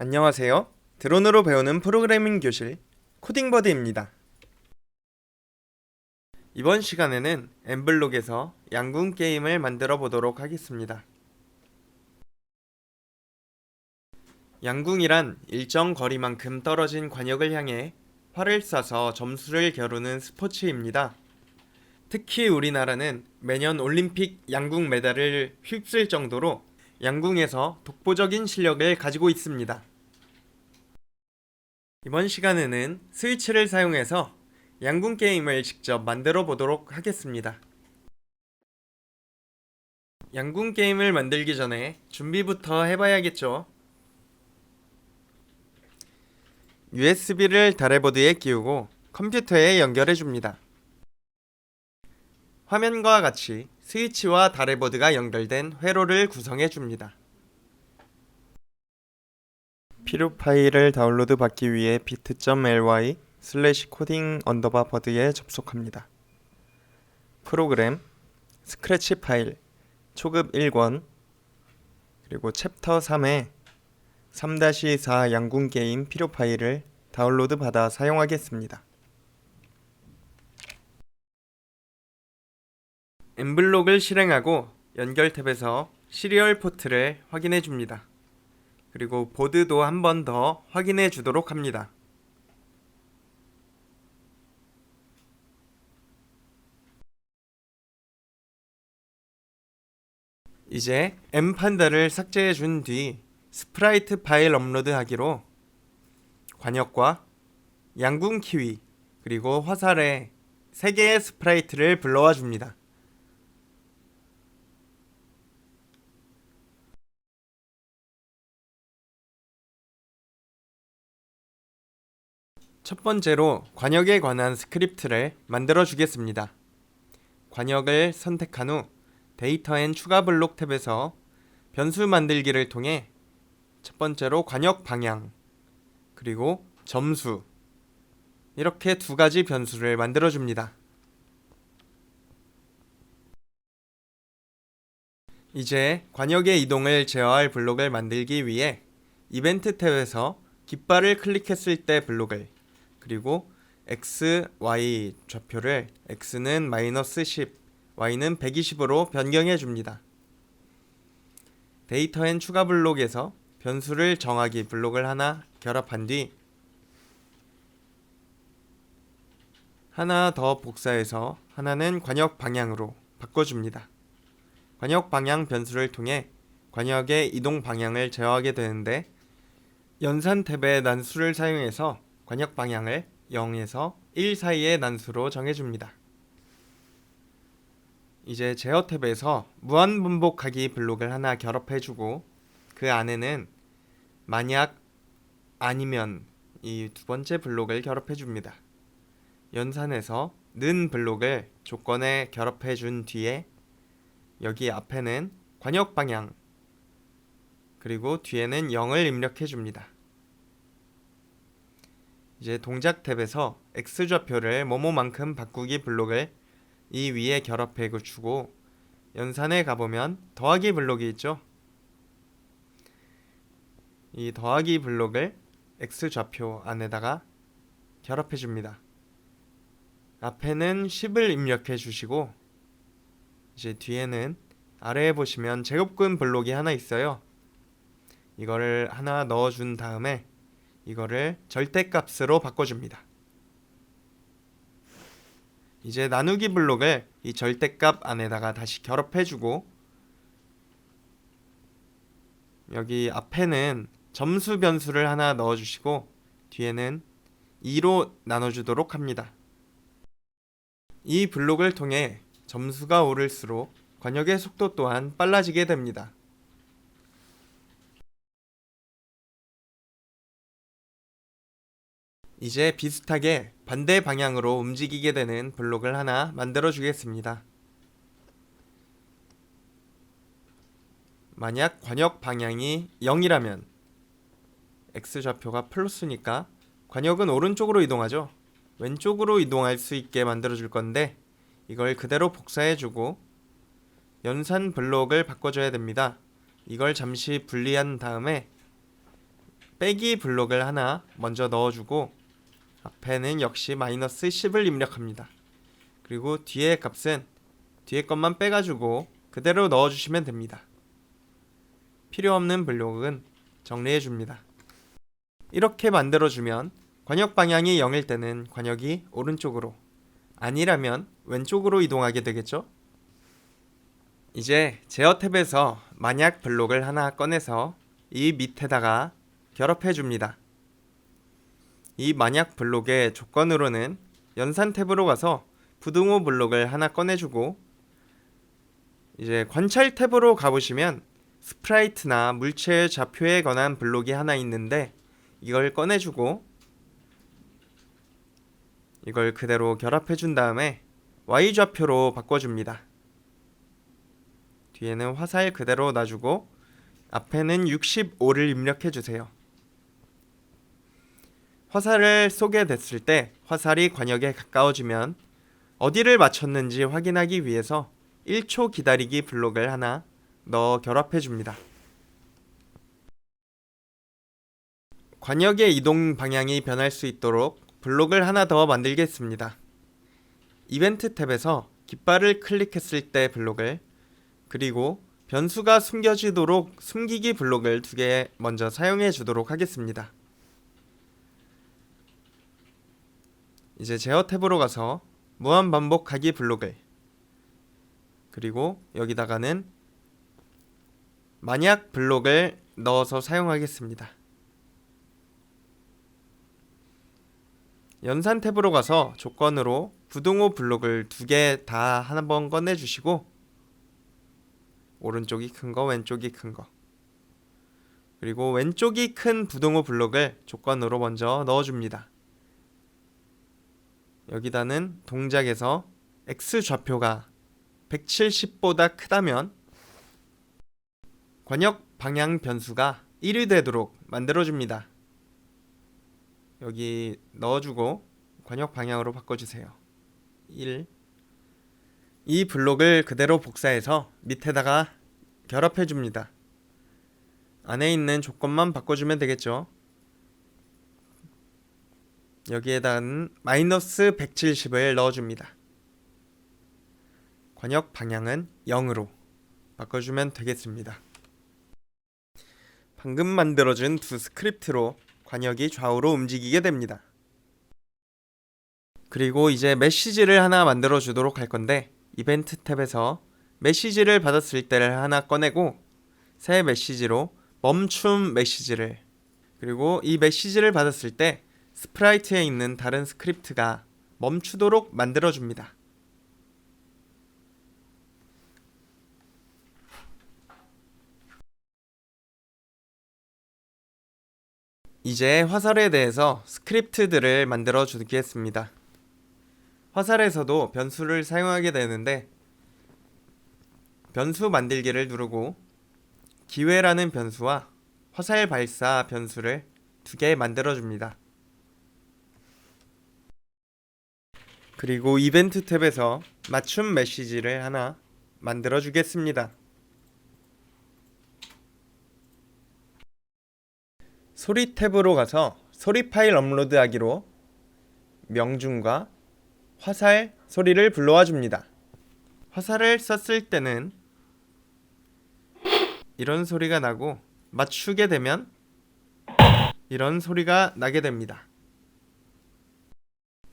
안녕하세요. 드론으로 배우는 프로그래밍 교실 코딩버드입니다. 이번 시간에는 엠블록에서 양궁 게임을 만들어 보도록 하겠습니다. 양궁이란 일정 거리만큼 떨어진 관역을 향해 활을 쏴서 점수를 겨루는 스포츠입니다. 특히 우리나라는 매년 올림픽 양궁 메달을 휩쓸 정도로 양궁에서 독보적인 실력을 가지고 있습니다. 이번 시간에는 스위치를 사용해서 양궁 게임을 직접 만들어 보도록 하겠습니다. 양궁 게임을 만들기 전에 준비부터 해봐야겠죠. USB를 다래보드에 끼우고 컴퓨터에 연결해 줍니다. 화면과 같이 스위치와 다래보드가 연결된 회로를 구성해 줍니다. 필요 파일을 다운로드 받기 위해 bit.ly/coding_bud에 접속합니다. 프로그램, 스크래치 파일, 초급 1권, 그리고 챕터 3에 3-4 양궁 게임 필요 파일을 다운로드 받아 사용하겠습니다. 엠블록을 실행하고 연결 탭에서 시리얼 포트를 확인해 줍니다. 그리고 보드도 한 번 더 확인해 주도록 합니다. 이제 엠판다를 삭제해 준 뒤 스프라이트 파일 업로드하기로 관역과 양궁 키위 그리고 화살에 3개의 스프라이트를 불러와 줍니다. 첫 번째로 관역에 관한 스크립트를 만들어 주겠습니다. 관역을 선택한 후 데이터 앤 추가 블록 탭에서 변수 만들기를 통해 첫 번째로 관역 방향 그리고 점수 이렇게 두 가지 변수를 만들어 줍니다. 이제 관역의 이동을 제어할 블록을 만들기 위해 이벤트 탭에서 깃발을 클릭했을 때 블록을 그리고 x, y 좌표를 x는 -10, y는 120으로 변경해 줍니다. 데이터 앤 추가 블록에서 변수를 정하기 블록을 하나 결합한 뒤 하나 더 복사해서 하나는 관역 방향으로 바꿔줍니다. 관역 방향 변수를 통해 관역의 이동 방향을 제어하게 되는데 연산 탭의 난수를 사용해서 관역 방향을 0에서 1 사이의 난수로 정해줍니다. 이제 제어 탭에서 무한 반복하기 블록을 하나 결합해주고 그 안에는 만약 아니면 이 두 번째 블록을 결합해줍니다. 연산에서 는 블록을 조건에 결합해준 뒤에 여기 앞에는 관역 방향 그리고 뒤에는 0을 입력해줍니다. 이제 동작 탭에서 x좌표를 뭐뭐만큼 바꾸기 블록을 이 위에 결합해 주고 연산에 가보면 더하기 블록이 있죠. 이 더하기 블록을 x좌표 안에다가 결합해 줍니다. 앞에는 10을 입력해 주시고 이제 뒤에는 아래에 보시면 제곱근 블록이 하나 있어요. 이거를 하나 넣어준 다음에 이거를 절대값으로 바꿔줍니다. 이제 나누기 블록을 이 절대값 안에다가 다시 결합해주고 여기 앞에는 점수 변수를 하나 넣어주시고 뒤에는 2로 나눠주도록 합니다. 이 블록을 통해 점수가 오를수록 관역의 속도 또한 빨라지게 됩니다. 이제 비슷하게 반대 방향으로 움직이게 되는 블록을 하나 만들어 주겠습니다. 만약 관역 방향이 0이라면 x좌표가 플러스니까 관역은 오른쪽으로 이동하죠. 왼쪽으로 이동할 수 있게 만들어 줄 건데 이걸 그대로 복사해 주고 연산 블록을 바꿔줘야 됩니다. 이걸 잠시 분리한 다음에 빼기 블록을 하나 먼저 넣어주고 앞에는 역시 마이너스 10을 입력합니다. 그리고 뒤에 값은 뒤에 것만 빼가지고 그대로 넣어주시면 됩니다. 필요없는 블록은 정리해줍니다. 이렇게 만들어주면 관역 방향이 0일 때는 관역이 오른쪽으로, 아니라면 왼쪽으로 이동하게 되겠죠? 이제 제어 탭에서 만약 블록을 하나 꺼내서 이 밑에다가 결합해줍니다. 이 만약 블록의 조건으로는 연산 탭으로 가서 부등호 블록을 하나 꺼내주고, 이제 관찰 탭으로 가보시면 스프라이트나 물체 좌표에 관한 블록이 하나 있는데 이걸 꺼내주고 이걸 그대로 결합해준 다음에 Y좌표로 바꿔줍니다. 뒤에는 화살 그대로 놔주고 앞에는 65를 입력해주세요. 화살을 쏘게 됐을 때 화살이 관역에 가까워지면 어디를 맞췄는지 확인하기 위해서 1초 기다리기 블록을 하나 넣어 결합해줍니다. 관역의 이동 방향이 변할 수 있도록 블록을 하나 더 만들겠습니다. 이벤트 탭에서 깃발을 클릭했을 때 블록을, 그리고 변수가 숨겨지도록 숨기기 블록을 2개 먼저 사용해 주도록 하겠습니다. 이제 제어 탭으로 가서 무한반복하기 블록을, 그리고 여기다가는 만약 블록을 넣어서 사용하겠습니다. 연산 탭으로 가서 조건으로 부등호 블록을 2개 다 한 번 꺼내주시고 오른쪽이 큰 거, 왼쪽이 큰 거, 그리고 왼쪽이 큰 부등호 블록을 조건으로 먼저 넣어줍니다. 여기다는 동작에서 X좌표가 170보다 크다면 관역 방향 변수가 1이 되도록 만들어줍니다. 여기 넣어주고 관역 방향으로 바꿔주세요. 1. 이 블록을 그대로 복사해서 밑에다가 결합해줍니다. 안에 있는 조건만 바꿔주면 되겠죠. 여기에다는 마이너스 170을 넣어줍니다. 관역 방향은 0으로 바꿔주면 되겠습니다. 방금 만들어준 두 스크립트로 관역이 좌우로 움직이게 됩니다. 그리고 이제 메시지를 하나 만들어 주도록 할 건데, 이벤트 탭에서 메시지를 받았을 때를 하나 꺼내고 새 메시지로 멈춤 메시지를, 그리고 이 메시지를 받았을 때 스프라이트에 있는 다른 스크립트가 멈추도록 만들어 줍니다. 이제 화살에 대해서 스크립트들을 만들어 주겠습니다. 화살에서도 변수를 사용하게 되는데, 변수 만들기를 누르고 기회라는 변수와 화살 발사 변수를 2개 만들어 줍니다. 그리고 이벤트 탭에서 맞춤 메시지를 하나 만들어 주겠습니다. 소리 탭으로 가서 소리 파일 업로드하기로 명중과 화살 소리를 불러와 줍니다. 화살을 썼을 때는 이런 소리가 나고 맞추게 되면 이런 소리가 나게 됩니다.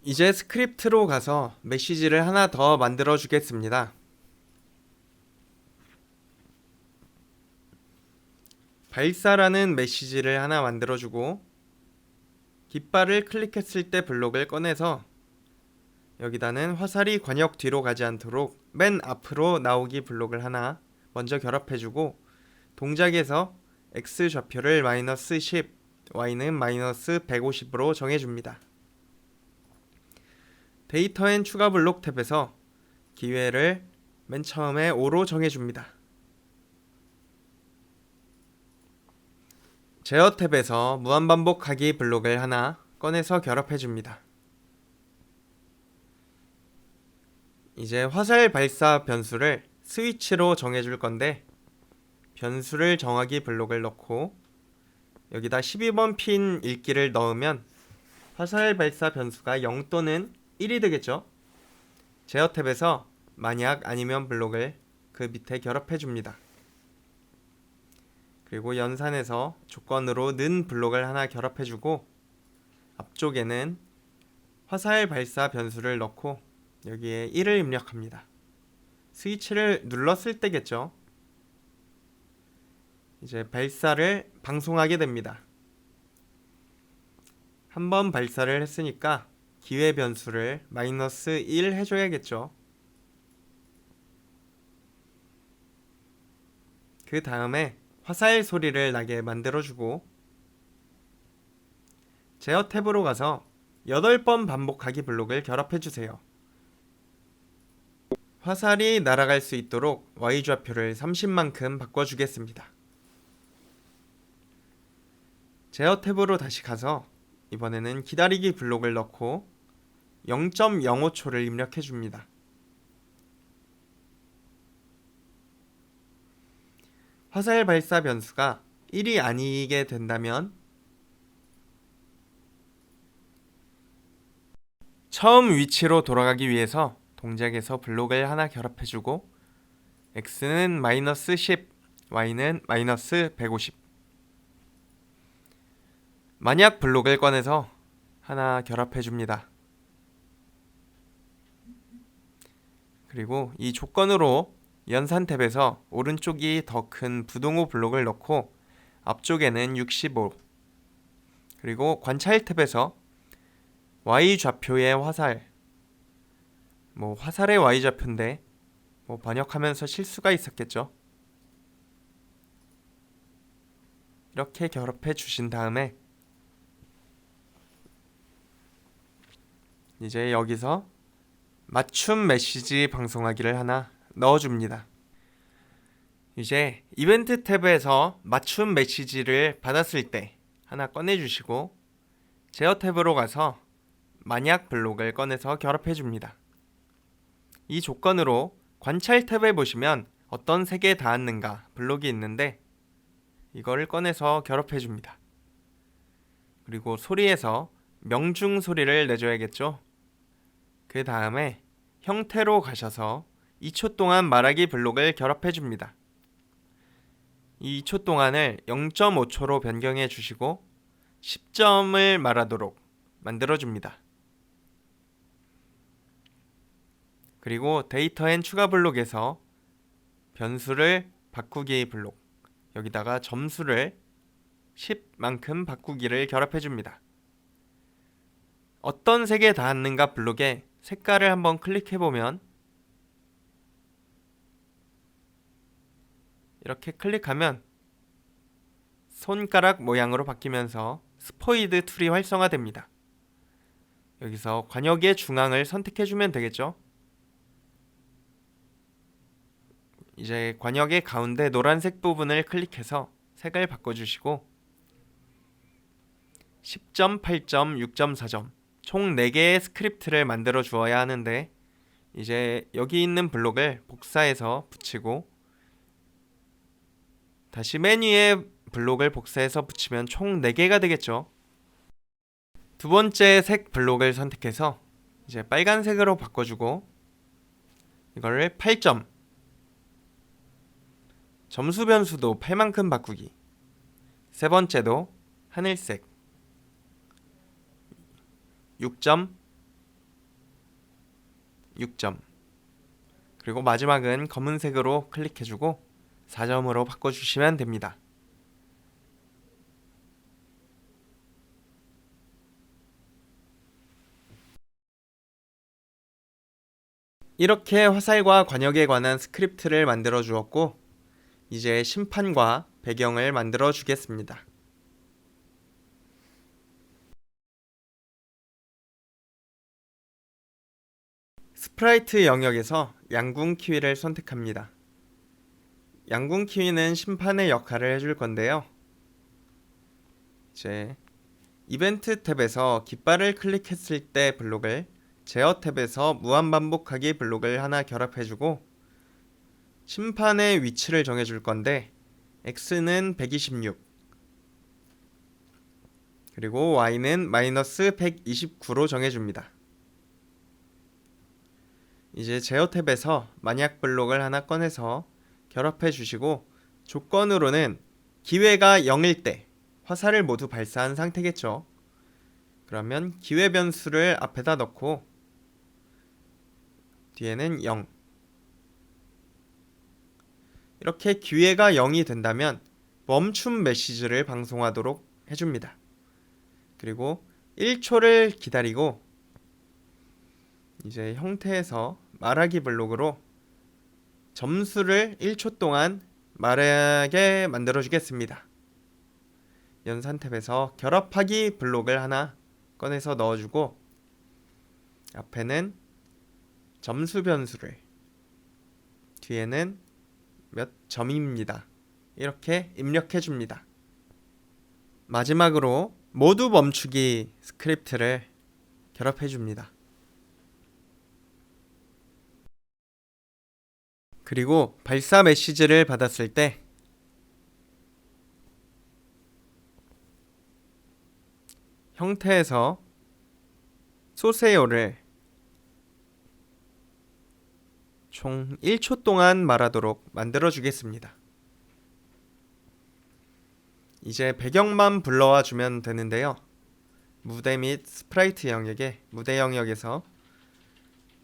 이제 스크립트로 가서 메시지를 하나 더 만들어 주겠습니다. 발사라는 메시지를 하나 만들어주고 깃발을 클릭했을 때 블록을 꺼내서 여기다는 화살이 관역 뒤로 가지 않도록 맨 앞으로 나오기 블록을 하나 먼저 결합해주고 동작에서 X좌표를 마이너스 10, Y는 마이너스 150으로 정해줍니다. 데이터 앤 추가 블록 탭에서 기회를 맨 처음에 5로 정해줍니다. 제어 탭에서 무한반복하기 블록을 하나 꺼내서 결합해줍니다. 이제 화살 발사 변수를 스위치로 정해줄 건데 변수를 정하기 블록을 넣고 여기다 12번 핀 읽기를 넣으면 화살 발사 변수가 0 또는 1이 되겠죠. 제어 탭에서 만약 아니면 블록을 그 밑에 결합해 줍니다. 그리고 연산에서 조건으로 는 블록을 하나 결합해 주고 앞쪽에는 화살 발사 변수를 넣고 여기에 1을 입력합니다. 스위치를 눌렀을 때겠죠. 이제 발사를 방송하게 됩니다. 한번 발사를 했으니까 기회 변수를 -1 해줘야겠죠. 그 다음에 화살 소리를 나게 만들어주고 제어 탭으로 가서 8번 반복하기 블록을 결합해주세요. 화살이 날아갈 수 있도록 Y좌표를 30만큼 바꿔주겠습니다. 제어 탭으로 다시 가서 이번에는 기다리기 블록을 넣고 0.05초를 입력해줍니다. 화살 발사 변수가 1이 아니게 된다면 처음 위치로 돌아가기 위해서 동작에서 블록을 하나 결합해주고 x는 -10, y는 -150. 만약 블록을 꺼내서 하나 결합해줍니다. 그리고 이 조건으로 연산 탭에서 오른쪽이 더 큰 부동호 블록을 넣고 앞쪽에는 65. 그리고 관찰 탭에서 Y좌표의 화살, 화살의 Y좌표인데 번역하면서 실수가 있었겠죠. 이렇게 결합해 주신 다음에 이제 여기서 맞춤 메시지 방송하기를 하나 넣어줍니다. 이제 이벤트 탭에서 맞춤 메시지를 받았을 때 하나 꺼내주시고 제어 탭으로 가서 만약 블록을 꺼내서 결합해줍니다. 이 조건으로 관찰 탭에 보시면 어떤 색에 닿았는가 블록이 있는데 이거를 꺼내서 결합해줍니다. 그리고 소리에서 명중 소리를 내줘야겠죠. 그 다음에 형태로 가셔서 2초 동안 말하기 블록을 결합해줍니다. 이 2초 동안을 0.5초로 변경해 주시고 10점을 말하도록 만들어줍니다. 그리고 데이터 앤 추가 블록에서 변수를 바꾸기 블록, 여기다가 점수를 10만큼 바꾸기를 결합해줍니다. 어떤 색에 닿았는가 블록에 색깔을 한번 클릭해보면 이렇게 클릭하면 손가락 모양으로 바뀌면서 스포이드 툴이 활성화됩니다. 여기서 관역의 중앙을 선택해주면 되겠죠. 이제 관역의 가운데 노란색 부분을 클릭해서 색을 바꿔주시고 10점, 8점, 6점, 4점 총 4개의 스크립트를 만들어 주어야 하는데 이제 여기 있는 블록을 복사해서 붙이고 다시 맨 위에 블록을 복사해서 붙이면 총 4개가 되겠죠. 두 번째 색 블록을 선택해서 이제 빨간색으로 바꿔주고 이거를 8점, 점수 변수도 8만큼 바꾸기, 세 번째도 하늘색 6점, 6점, 그리고 마지막은 검은색으로 클릭해주고 4점으로 바꿔주시면 됩니다. 이렇게 화살과 관역에 관한 스크립트를 만들어 주었고 이제 심판과 배경을 만들어 주겠습니다. 스프라이트 영역에서 양궁 키위를 선택합니다. 양궁 키위는 심판의 역할을 해줄 건데요. 이제 이벤트 탭에서 깃발을 클릭했을 때 블록을 제어 탭에서 무한반복하기 블록을 하나 결합해주고 심판의 위치를 정해줄 건데 x는 126, 그리고 y는 마이너스 129로 정해줍니다. 이제 제어 탭에서 만약 블록을 하나 꺼내서 결합해 주시고, 조건으로는 기회가 0일 때 화살을 모두 발사한 상태겠죠. 그러면 기회 변수를 앞에다 넣고 뒤에는 0. 이렇게 기회가 0이 된다면 멈춤 메시지를 방송하도록 해줍니다. 그리고 1초를 기다리고 이제 형태에서 말하기 블록으로 점수를 1초 동안 말하게 만들어 주겠습니다. 연산 탭에서 결합하기 블록을 하나 꺼내서 넣어주고, 앞에는 점수 변수를, 뒤에는 몇 점입니다. 이렇게 입력해 줍니다. 마지막으로 모두 멈추기 스크립트를 결합해 줍니다. 그리고 발사 메시지를 받았을 때 형태에서 쏘세요를 총 1초 동안 말하도록 만들어 주겠습니다. 이제 배경만 불러와 주면 되는데요. 무대 및 스프라이트 영역에 무대 영역에서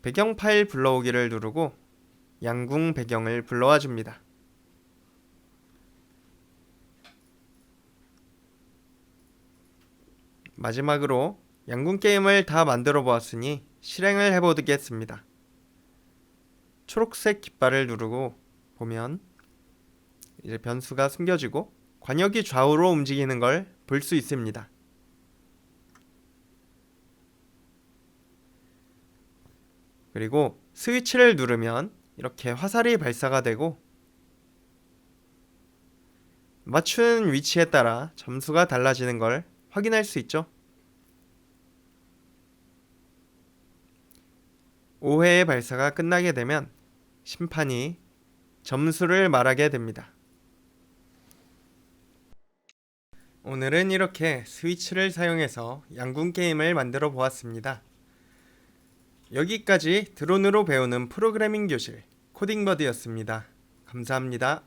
배경 파일 불러오기를 누르고 양궁 배경을 불러와 줍니다. 마지막으로 양궁 게임을 다 만들어 보았으니 실행을 해보겠습니다. 초록색 깃발을 누르고 보면 이제 변수가 숨겨지고 관역이 좌우로 움직이는 걸 볼 수 있습니다. 그리고 스위치를 누르면 이렇게 화살이 발사가 되고 맞춘 위치에 따라 점수가 달라지는 걸 확인할 수 있죠. 5회의 발사가 끝나게 되면 심판이 점수를 말하게 됩니다. 오늘은 이렇게 스위치를 사용해서 양궁 게임을 만들어 보았습니다. 여기까지 드론으로 배우는 프로그래밍 교실 코딩버드였습니다. 감사합니다.